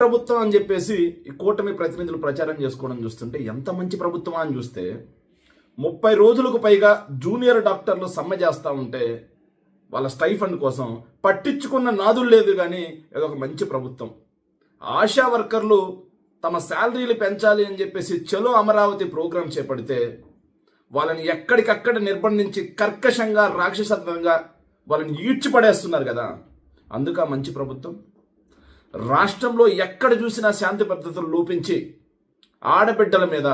ప్రభుత్వం అని చెప్పేసి ఈ కూటమి ప్రతినిధులు ప్రచారం చేసుకోవడం చూస్తుంటే ఎంత మంచి ప్రభుత్వమా అని చూస్తే 30 రోజులకు పైగా జూనియర్ డాక్టర్లు సమ్మె చేస్తూ ఉంటే వాళ్ళ స్టైఫండ్ కోసం పట్టించుకున్న నాదులు లేదు. కానీ ఏదో ఒక మంచి ప్రభుత్వం. ఆశా వర్కర్లు తమ శాలరీలు పెంచాలి అని చెప్పేసి చలో అమరావతి ప్రోగ్రాం చేపడితే వాళ్ళని ఎక్కడికక్కడ నిర్బంధించి కర్కశంగా రాక్షసత్వంగా వాళ్ళని ఈడ్చిపడేస్తున్నారు కదా. అందుక మంచి ప్రభుత్వం. రాష్ట్రంలో ఎక్కడ చూసినా శాంతి భద్రతలు లోపించి ఆడబిడ్డల మీద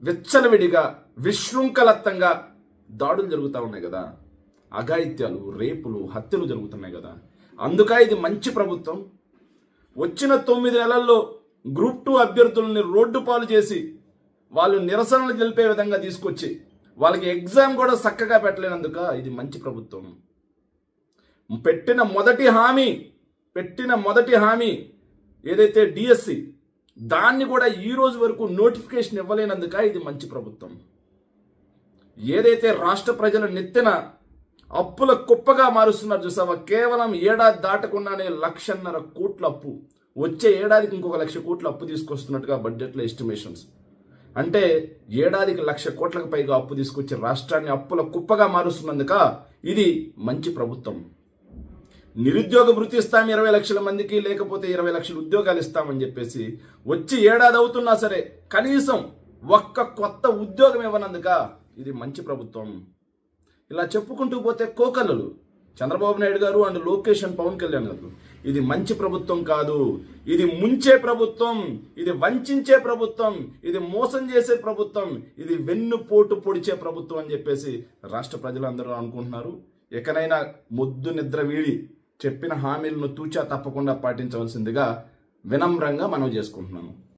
విచ్చలవిడిగా విశృంఖలత్వంగా దాడులు జరుగుతూ ఉన్నాయి కదా. అఘాయిత్యాలు, రేపులు, హత్యలు జరుగుతున్నాయి కదా. అందుక ఇది మంచి ప్రభుత్వం. వచ్చిన 9 నెలల్లో గ్రూప్ 2 అభ్యర్థులని రోడ్డు పాలు చేసి వాళ్ళు నిరసనలు తెలిపే విధంగా తీసుకొచ్చి వాళ్ళకి ఎగ్జామ్ కూడా చక్కగా పెట్టలేనందుక ఇది మంచి ప్రభుత్వం. పెట్టిన మొదటి హామీ ఏదైతే డిఎస్సి దాన్ని కూడా ఈ రోజు వరకు నోటిఫికేషన్ ఇవ్వలేనందుక ఇది మంచి ప్రభుత్వం. ఏదైతే రాష్ట్ర ప్రజల నెత్తిన అప్పుల కుప్పగా మారుస్తున్నారు చూసావా, కేవలం ఏడాది దాటకుండానే 1,50,000 కోట్ల అప్పు, వచ్చే ఏడాదికి ఇంకొక 1,00,000 కోట్ల అప్పు తీసుకొస్తున్నట్టుగా బడ్జెట్లో ఎస్టిమేషన్స్. అంటే ఏడాదికి 1,00,000 కోట్లకు పైగా అప్పు తీసుకొచ్చి రాష్ట్రాన్ని అప్పుల కుప్పగా మారుస్తున్నందుక ఇది మంచి ప్రభుత్వం. నిరుద్యోగ వృత్తి ఇస్తాం 20 లక్షల మందికి, లేకపోతే 20 లక్షల ఉద్యోగాలు ఇస్తామని చెప్పేసి వచ్చి ఏడాది అవుతున్నా సరే కనీసం ఒక్క కొత్త ఉద్యోగం ఇవ్వనందుక ఇది మంచి ప్రభుత్వం. ఇలా చెప్పుకుంటూ పోతే కోకల్లలు చంద్రబాబు నాయుడు గారు అండ్ లోకేష్ అండ్ పవన్ కళ్యాణ్ గారు. ఇది మంచి ప్రభుత్వం కాదు, ఇది ముంచే ప్రభుత్వం, ఇది వంచే ప్రభుత్వం, ఇది మోసం చేసే ప్రభుత్వం, ఇది వెన్నుపోటు పొడిచే ప్రభుత్వం అని చెప్పేసి రాష్ట్ర ప్రజలందరూ అనుకుంటున్నారు. ఎకనైనా మొద్దు నిద్ర వీడి చెప్పిన హామీలను తూచా తప్పకుండా పాటించవలసిందిగా వినమ్రంగా మనవి చేసుకుంటున్నాను.